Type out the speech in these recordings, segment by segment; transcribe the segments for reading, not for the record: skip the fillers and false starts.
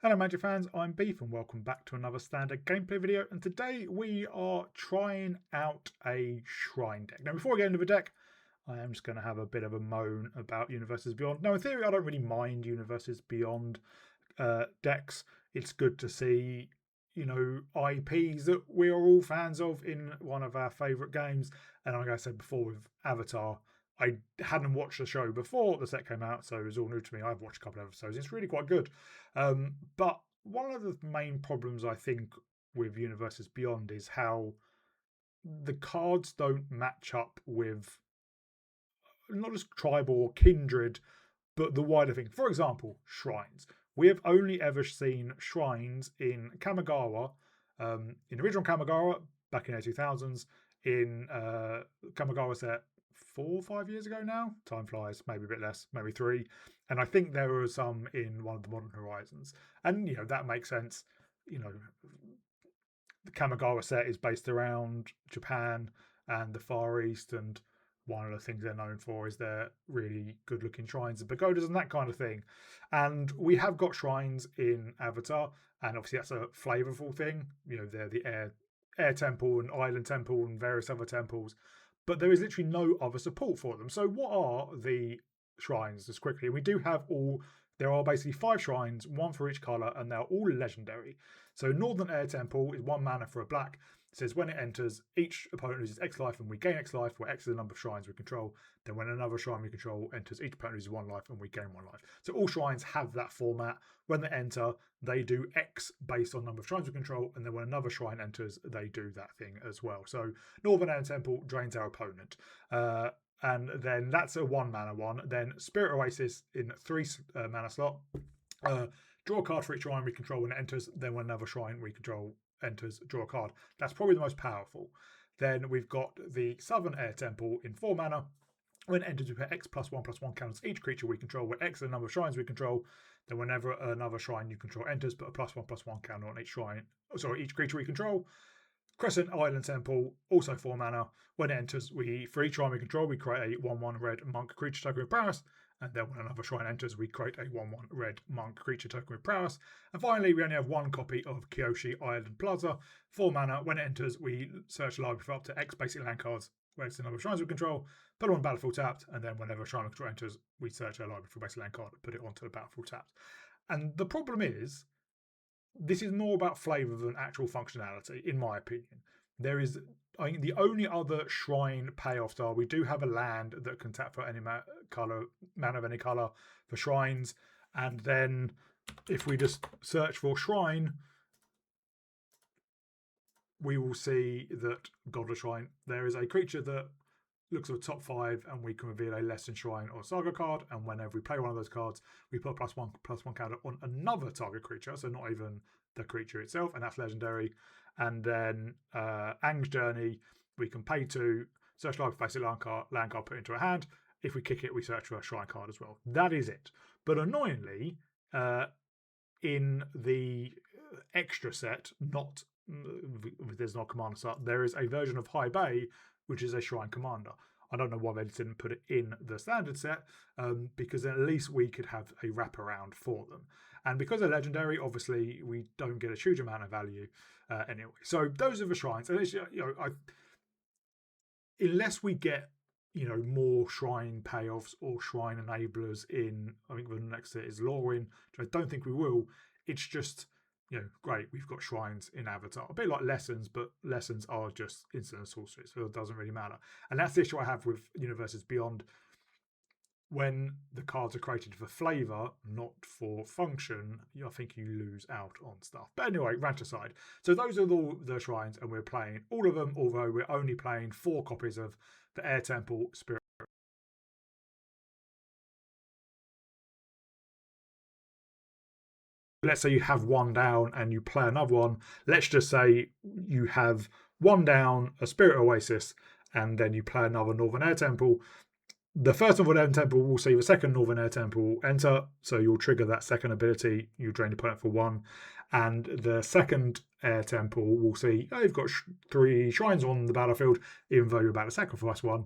Hello Magic fans, I'm Beef and welcome back to another standard gameplay video, and today we are trying out a shrine deck. Now before I get into the deck, I am just going to have a bit of a moan about Universes Beyond. Now in theory I don't really mind Universes Beyond decks. It's good to see, you know, IPs that we are all fans of in one of our favourite games, and like I said before with Avatar, I hadn't watched the show before the set came out, so it was all new to me. I've watched a couple of episodes. It's really quite good. But one of the main problems I think with Universes Beyond is how the cards don't match up with not just tribal or kindred, but the wider thing. For example, shrines. We have only ever seen shrines in Kamigawa, in original Kamigawa back in the 2000s, in Kamigawa set 4 or 5 years ago now. Time flies, maybe a bit less, maybe 3. And I think there were some in one of the Modern Horizons. And, you know, that makes sense. You know, the Kamigawa set is based around Japan and the Far East, and one of the things they're known for is their really good looking shrines and pagodas and that kind of thing. And we have got shrines in Avatar, and obviously that's a flavorful thing. You know, they're the air temple and island temple and various other temples, but there is literally no other support for them. So what are the shrines, just quickly? We do have there are basically 5 shrines, 1 for each colour, and they're all legendary. So Northern Air Temple is 1 mana for a black. It says when it enters, each opponent loses X life and we gain X life, where X is the number of shrines we control. Then when another shrine we control enters, each opponent loses 1 life and we gain 1 life. So all shrines have that format. When they enter, they do X based on number of shrines we control, and then when another shrine enters, they do that thing as well. So Northern Air Temple drains our opponent. And then that's a 1 mana one. Then Spirit Oasis in 3 mana slot. Draw a card for each shrine we control when it enters. Then when another shrine we control enters, draw a card. That's probably the most powerful. Then we've got the Southern Air Temple in 4 mana. When it enters, we put X +1/+1 counters each creature we control, where X is the number of shrines we control. Then whenever another shrine you control enters, put a +1/+1 counter on each shrine. Each creature we control. Crescent Island Temple, also 4 mana. When it enters, for each shrine we control, we create a 1/1 red monk creature token with prowess. And then when another shrine enters, we create a 1/1 red monk creature token with prowess. And finally, we only have 1 copy of Kyoshi Island Plaza, 4 mana. When it enters, we search the library for up to X basic land cards, where it's the number of shrines we control, put it on battlefield tapped, and then whenever a shrine we control enters, we search our library for a basic land card and put it onto the battlefield tapped. And the problem is, this is more about flavour than actual functionality, in my opinion. I think the only other shrine payoffs are we do have a land that can tap for any mana of any colour for shrines, and then if we just search for shrine, we will see that Godless Shrine, there is a creature that looks at the top 5 and we can reveal a Lesson Shrine or Saga card, and whenever we play one of those cards, we put a +1/+1 counter on another target creature, so not even the creature itself, and that's legendary. And then Aang's Journey, we can pay 2, search live basic land card, put into a hand. If we kick it, we search for a shrine card as well. That is it. But annoyingly, in the extra set, there's no commander set, there is a version of High Bay, which is a shrine commander. I don't know why they didn't put it in the standard set, because then at least we could have a wraparound for them. And because they're legendary, obviously we don't get a huge amount of value anyway. So those are the shrines. And it's, you know, unless we get, you know, more shrine payoffs or shrine enablers in, I think the next set is Lorwyn, which I don't think we will. It's just, you know, great, we've got shrines in Avatar. A bit like lessons, but lessons are just instant sorcery, so it doesn't really matter. And that's the issue I have with Universes Beyond. When the cards are created for flavour, not for function, I think you lose out on stuff. But anyway, rant aside. So those are the shrines, and we're playing all of them, although we're only playing 4 copies of the Air Temple Spirit. Let's say you have 1 down and you play another one. Let's just say you have 1 down, a Spirit Oasis, and then you play another Northern Air Temple. the first Northern Air Temple will see the second Northern Air Temple enter, so you'll trigger that second ability, you drain the opponent for 1, and the second Air Temple will see, oh, you've got 3 shrines on the battlefield, even though you're about to sacrifice 1,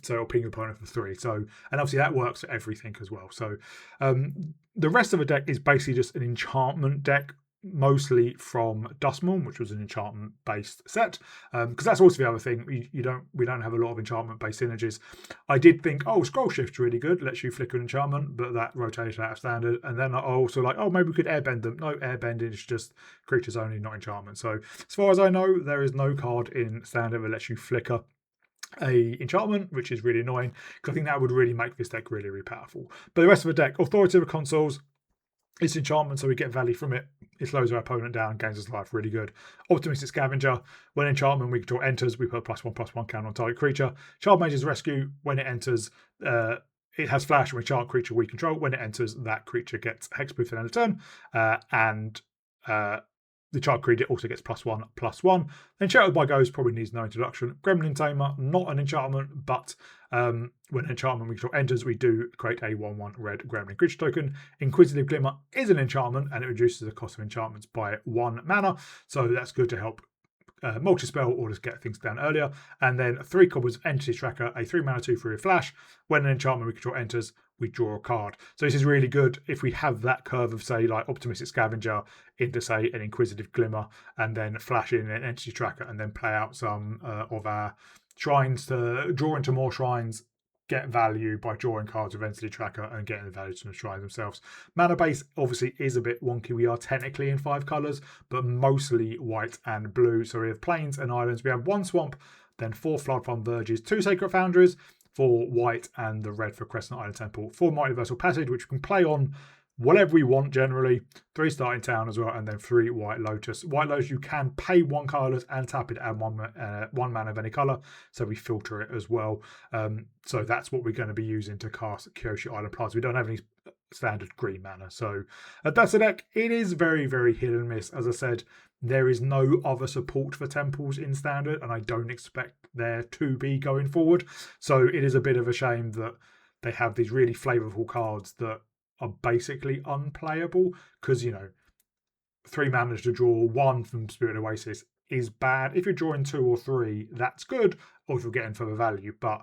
so it'll ping your opponent for 3. So, and obviously that works for everything as well. So the rest of the deck is basically just an enchantment deck, mostly from Dustmourn, which was an enchantment based set, because that's also the other thing, we don't have a lot of enchantment based synergies. I did think, oh, Scroll Shift's really good, lets you flicker an enchantment, but that rotated out of standard. And then I also like, oh, maybe we could airbend them. No, airbending is just creatures only, not enchantment. So as far as I know, there is no card in standard that lets you flicker a enchantment, which is really annoying, because I think that would really make this deck really, really powerful. But the rest of the deck, Authoritative Consoles, it's enchantment, so we get value from it. It slows our opponent down, gains us life, really good. Optimistic Scavenger, when enchantment we control enters, we put +1/+1 counter on target creature. Child Mage's Rescue, when it enters, it has flash, and we enchant creature we control. When it enters, that creature gets hexproof at the end of turn, and the child creature also gets +1/+1. Enchanted by Ghost probably needs no introduction. Gremlin Tamer, not an enchantment, but when an enchantment we control enters, we do create a 1/1 red gremlin creature token. Inquisitive Glimmer is an enchantment, and it reduces the cost of enchantments by 1 mana, so that's good to help multi-spell or just get things down earlier. And then 3 copies of Entity Tracker, a 3 mana 2/3 flash. When an enchantment we control enters, we draw a card. So this is really good if we have that curve of, say, like Optimistic Scavenger into, say, an Inquisitive Glimmer, and then flash in an Entity Tracker, and then play out some of our shrines to draw into more shrines, get value by drawing cards with Entity Tracker and getting the value to the shrines themselves. Mana base obviously is a bit wonky. We are technically in 5 colours, but mostly white and blue. So we have plains and islands. We have 1 swamp, then 4 Floodfarm Verges, 2 Sacred Foundries for white, and the red for Crescent Island Temple. 4 Multiversal Passage, which we can play on whatever we want generally. 3 Starting Town as well, and then 3 White Lotus. White Lotus, you can pay 1 colourless and tap it and 1 mana of any colour, so we filter it as well. So that's what we're going to be using to cast Kyoshi Island Plaza. We don't have any standard green mana, so that's the deck. It is very, very hit and miss. As I said, there is no other support for temples in standard, and I don't expect there to be going forward. So it is a bit of a shame that they have these really flavourful cards that are basically unplayable, because, you know, 3 mana to draw 1 from Spirit Oasis is bad. If you're drawing 2 or 3, that's good, or if you're getting further value, but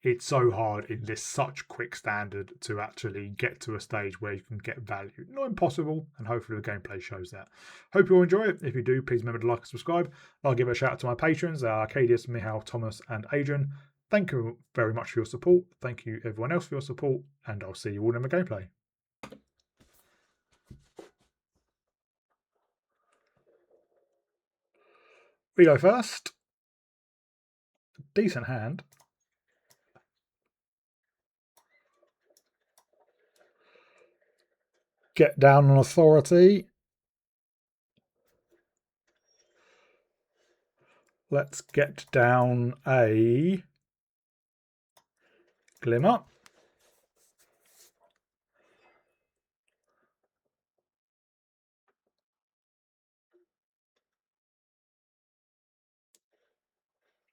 it's so hard in this such quick standard to actually get to a stage where you can get value. Not impossible, and hopefully the gameplay shows that. Hope you all enjoy it. If you do, please remember to like and subscribe. I'll give a shout out to my patrons, Arcadius, Michal, Thomas and Adrian. Thank you very much for your support. Thank you everyone else for your support, and I'll see you all in the gameplay. We go first. Decent hand. Get down on authority. Let's get down a Glimmer.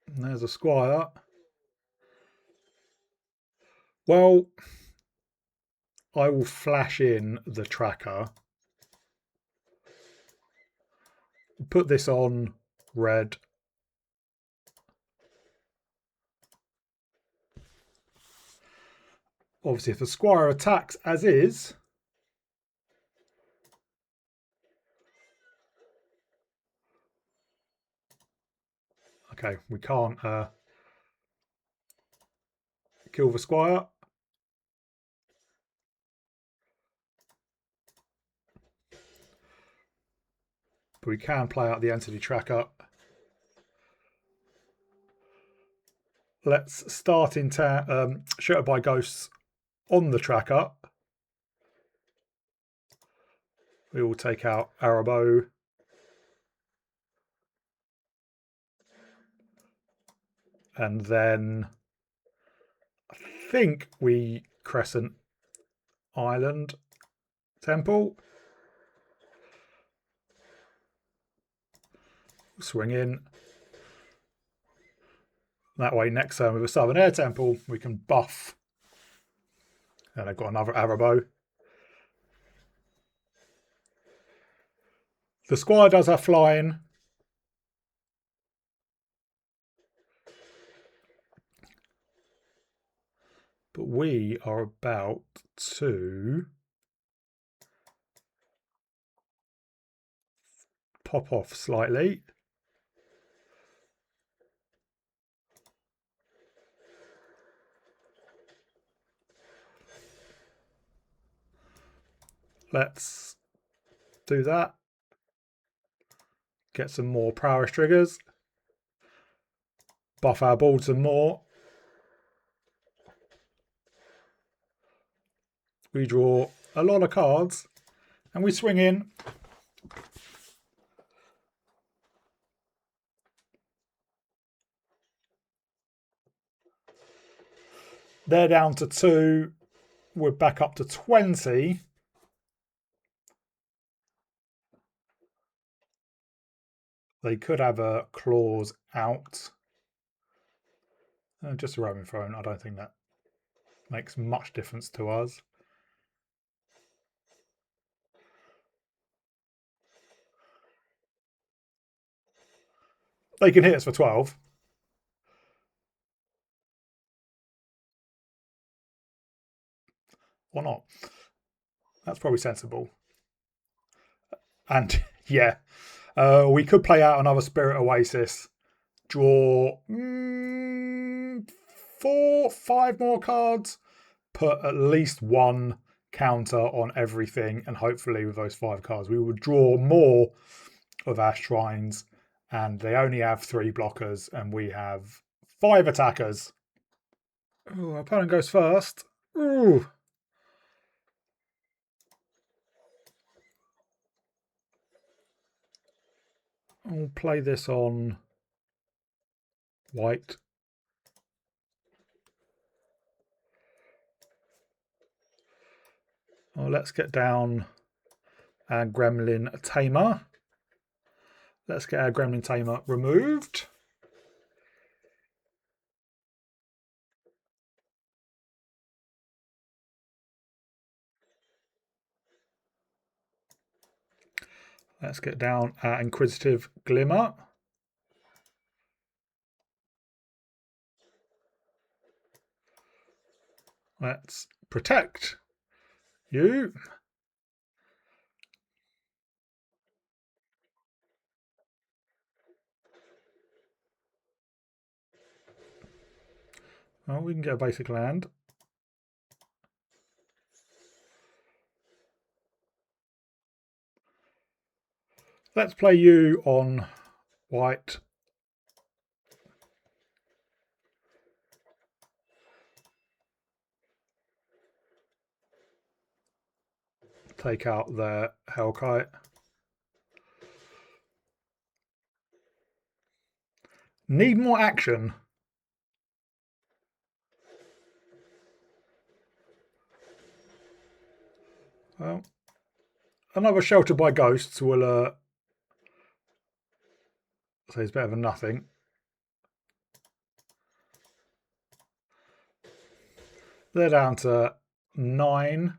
And there's a Squire. Well, I will flash in the Tracker. Put this on red. Obviously, if the Squire attacks as is, okay, we can't kill the Squire. But we can play out the Entity Tracker. Let's start in Sheltered by Ghosts on the Tracker. We will take out Arabo. And then I think we Crescent Island Temple. Swing in. That way, next turn with a Southern Air Temple, we can buff And I've got another arrow bow. The squire does have flying. But we are about to pop off slightly. Let's do that. Get some more prowess triggers. Buff our board some more. We draw a lot of cards and we swing in. They're down to 2. We're back up to 20. They could have a claws out. Just a roaming throne. I don't think that makes much difference to us. They can hit us for 12. Or not. That's probably sensible. And yeah, we could play out another Spirit Oasis. Draw 4, 5 more cards. Put at least 1 counter on everything. And hopefully with those 5 cards, we would draw more of our shrines. And they only have 3 blockers. And we have 5 attackers. Ooh, our opponent goes first. Ooh. I'll play this on white. Well, let's get down our Gremlin Tamer. Let's get our Gremlin Tamer removed. Let's get down our Inquisitive Glimmer. Let's protect you. Oh, we can get a basic land. Let's play you on white. Take out the Hellkite. Need more action. Well, another Shelter by Ghosts will say it's better than nothing. They're down to 9.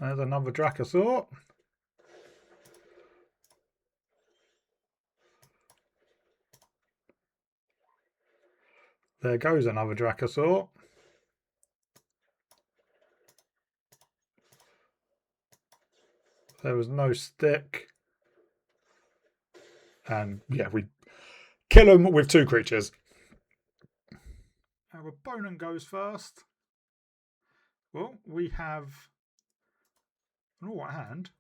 There's another Dracosaur. There goes another Dracosaur. There was no stick. And yeah, we kill them with 2 creatures. Our opponent goes first. Well, we have an all right hand.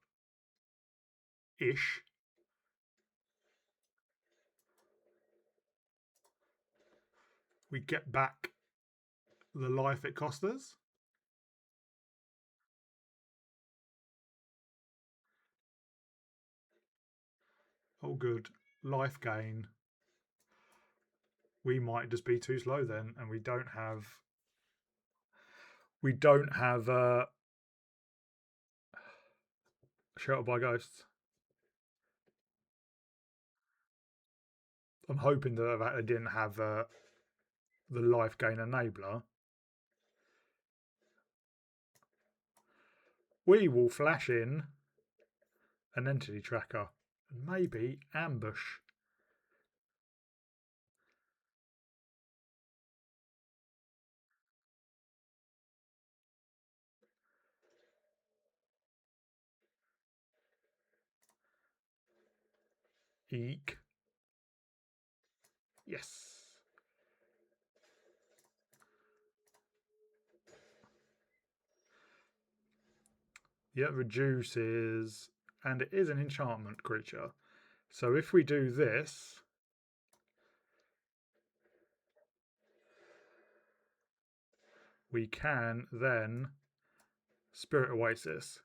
Ish. We get back the life it cost us. Oh, good. Life gain. We might just be too slow then, and we don't have Shelter by Ghosts. I'm hoping that they didn't have the life gain enabler. We will flash in an entity tracker and maybe ambush. Eek. Yes. Yeah, reduces, and it is an enchantment creature. So if we do this, we can then Spirit Oasis.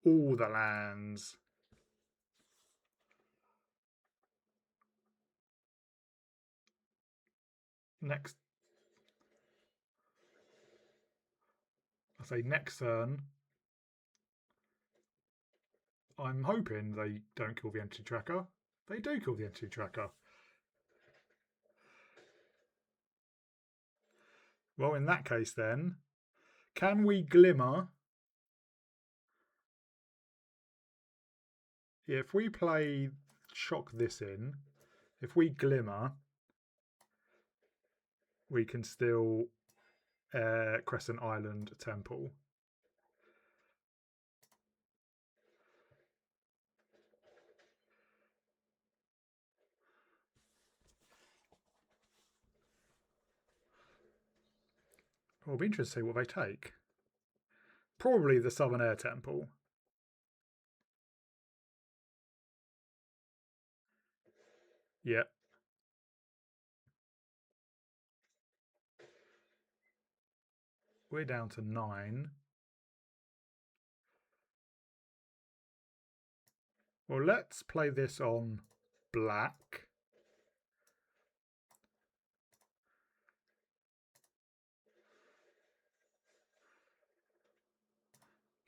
All the lands. Next, I say next turn. I'm hoping they don't kill the entity tracker. They do kill the entity tracker. Well, in that case then, can we Glimmer? Yeah, if we play shock this in, if we Glimmer, we can still Crescent Island Temple. It'll be interesting to see what they take. Probably the Southern Air Temple. Yeah. We're down to 9. Well, let's play this on black.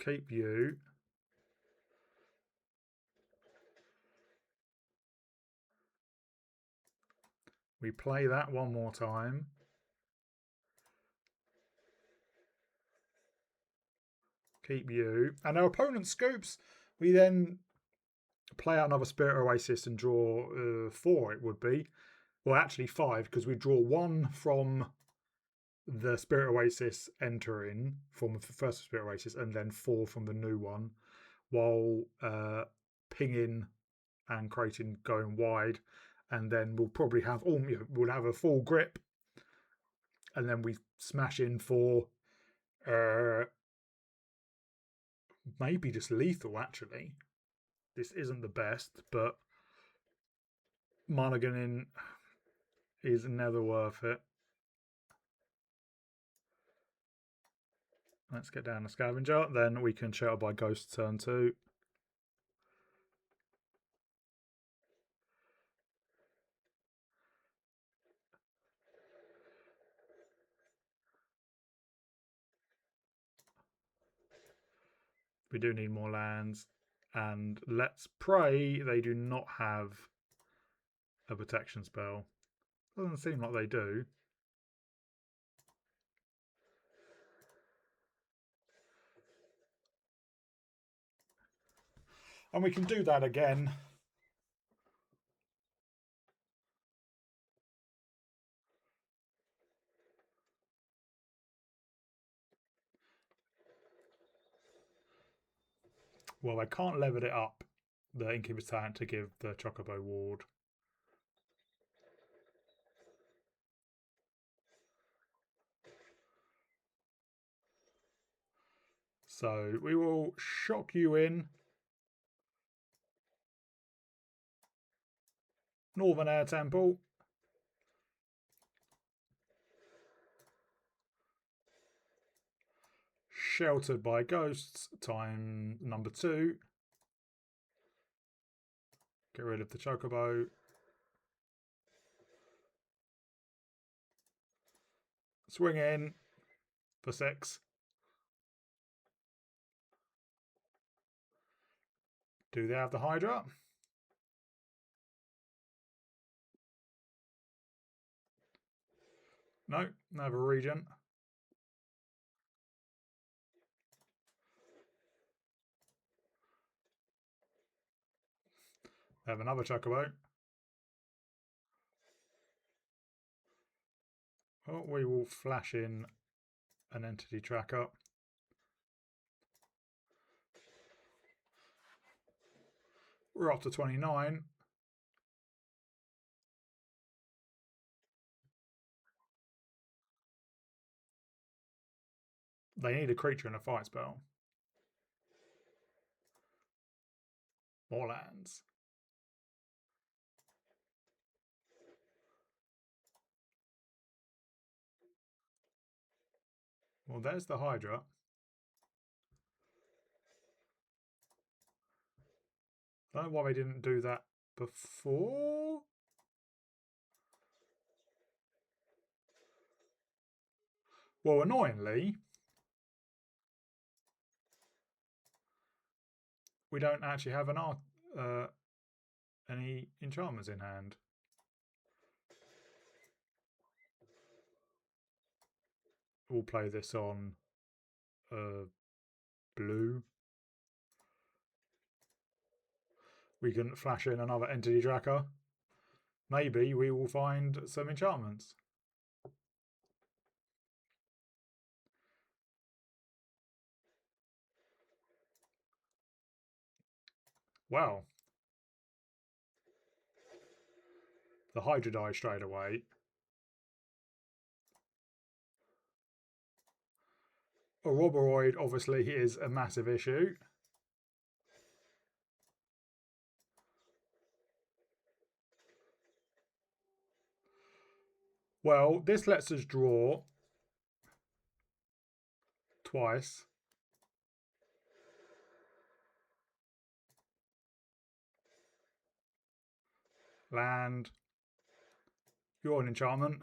Keep you. We play that one more time. Keep you. And our opponent scoops. We then play out another Spirit Oasis and draw 4, it would be. Well, actually 5, because we draw 1 from the Spirit Oasis entering, from the first Spirit Oasis, and then 4 from the new one, while pinging and creating going wide. And then we'll probably have we'll have a full grip, and then we smash in for maybe just lethal. Actually, this isn't the best, but mulliganing is never worth it. Let's get down the scavenger. Then we can Shelter by Ghost turn 2. We do need more lands. And let's pray they do not have a protection spell. Doesn't seem like they do. And we can do that again. Well, they can't level it up, the Incubus talent, to give the Chocobo ward. So we will shock you in. Northern Air Temple. Sheltered by Ghosts, time number 2. Get rid of the Chocobo. Swing in for 6. Do they have the Hydra? No, they have a Regent. They have another Chocobo. Oh, we will flash in an entity tracker. We're up to 29. They need a creature in a fight spell. More lands. Well, there's the Hydra. I don't know why they didn't do that before. Well, annoyingly, we don't actually have any enchantments in hand. We'll play this on blue. We can flash in another entity tracker. Maybe we will find some enchantments. Wow. The Hydra dies straight away. A Roboroid obviously is a massive issue. Well, this lets us draw twice. Land. You're an enchantment.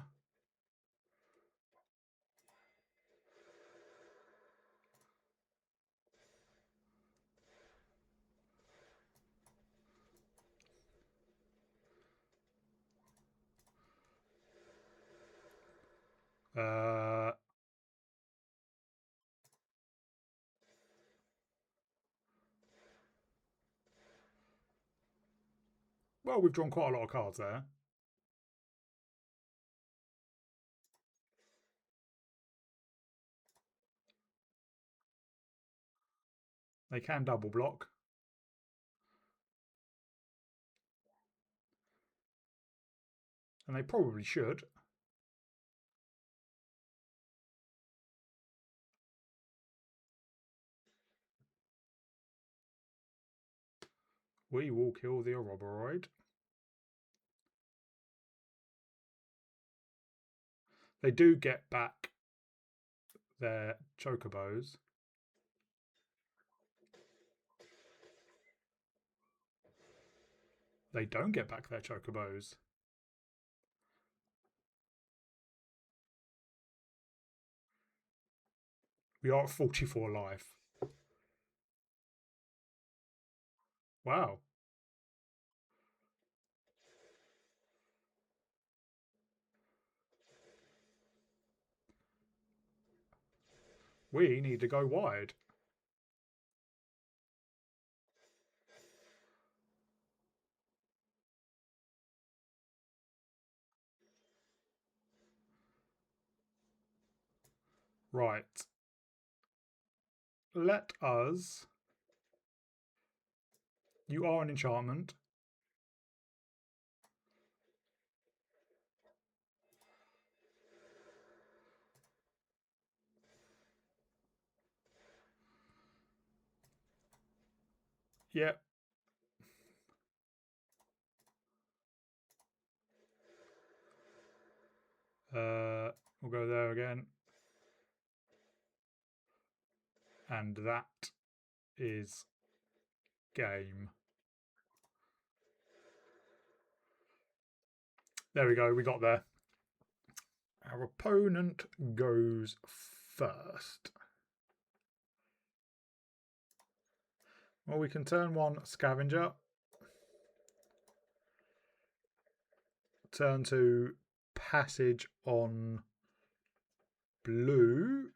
Well, we've drawn quite a lot of cards there. They can double block. And they probably should. We will kill the Roboroid. They do get back their Chocobos. They don't get back their Chocobos. We are at 44 life. Wow. We need to go wide. Right. Let us... You are an enchantment. Yep. We'll go there again. And that is game. There we go, we got there. Our opponent goes first. Well, we can turn one scavenger. Turn to passage on blue.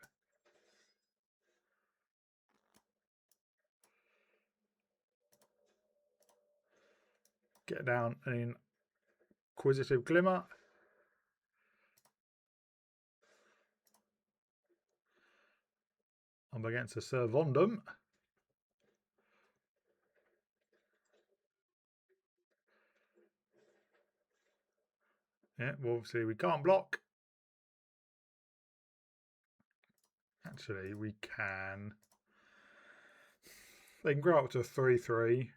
Get down an inquisitive glimmer. Up against a servondum. Yeah, well, obviously we can't block. Actually, we can. They can grow up to a 3/3.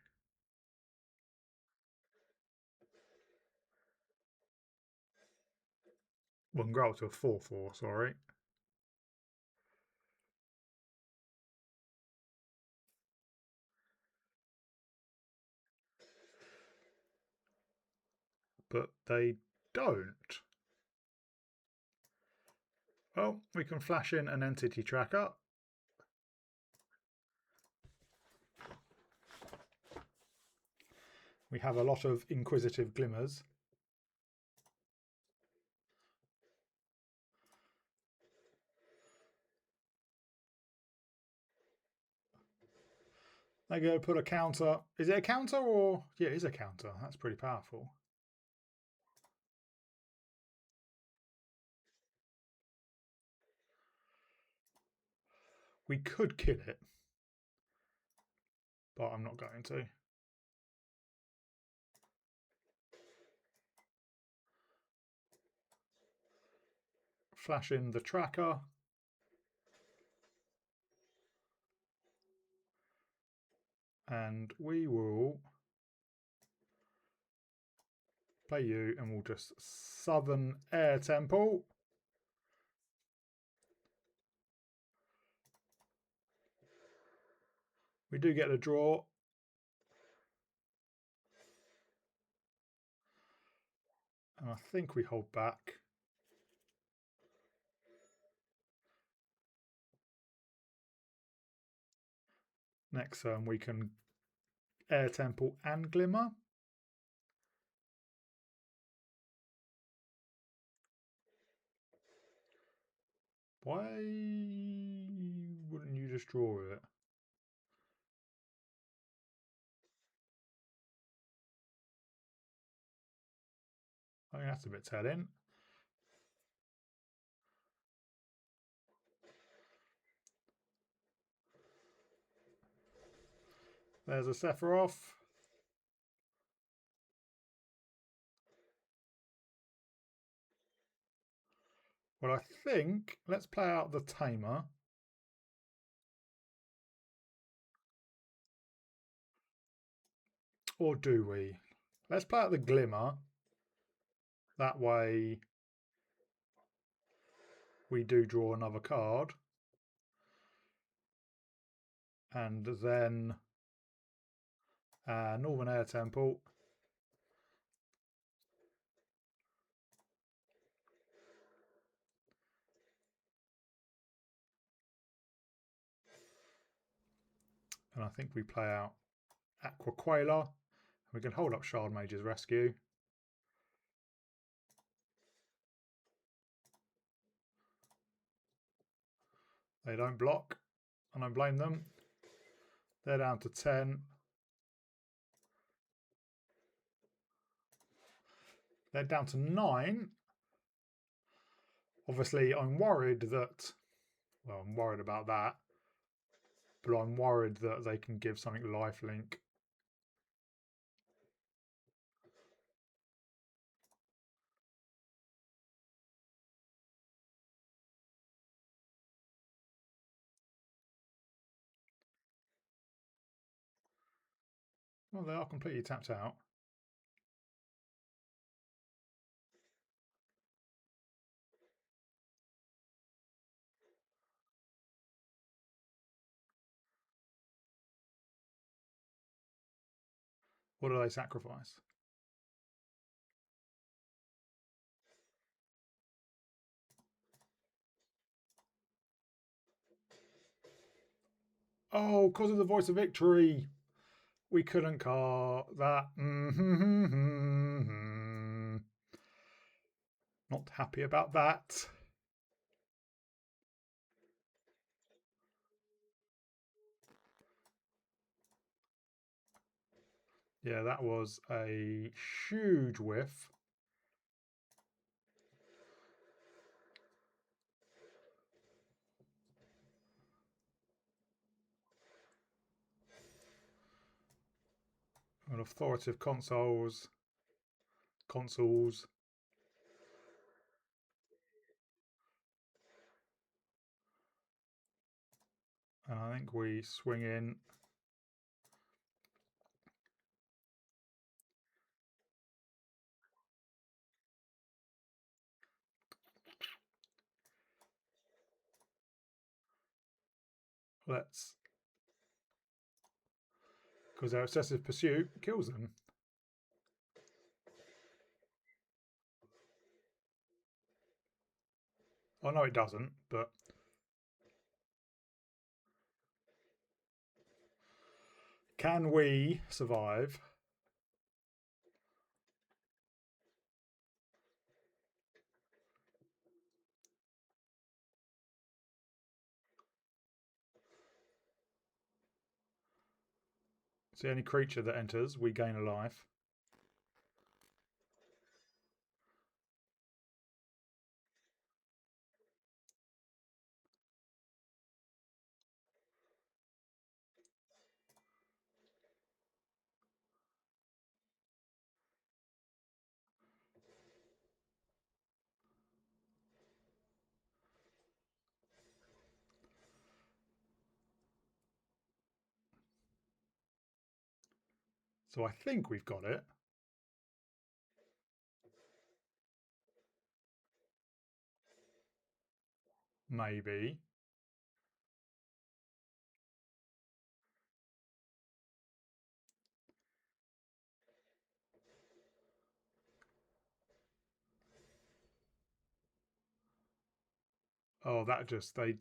Well, can grow up to a 4/4, sorry. But they don't. Well, we can flash in an entity tracker. We have a lot of inquisitive glimmers. They go put a counter. Is it a counter or? Yeah, it is a counter. That's pretty powerful. We could kill it, but I'm not going to. Flash in the tracker. And we will play you, and we'll just Southern Air Temple. We do get a draw. And I think we hold back. Next turn we can Air Temple and Glimmer. Why wouldn't you just draw it? I think that's a bit telling. There's a Sephiroth. Well, I think let's play out the Tamer. Or do we? Let's play out the Glimmer. That way we do draw another card. And then Northern Air Temple. And I think we play out Aqua Quailer. We can hold up Shard Mage's Rescue. They don't block. I don't blame them. They're down to 10. They're down to 9. Obviously, I'm worried that... Well, I'm worried about that. But I'm worried that they can give something lifelink. Well, they are completely tapped out. What do they sacrifice? Oh, because of the Voice of Victory. we couldn't cart that. Not happy about that. Yeah, that was a huge whiff. An authoritative consoles. And I think we swing in. Let's, because our obsessive pursuit kills them. Oh no, it doesn't, but can we survive? See, any creature that enters, we gain a life. So I think we've got it. Maybe. Oh, that just, they...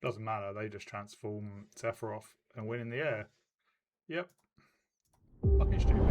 Doesn't matter, they just transform Sephiroth and win in the air. Yep. Fucking stupid.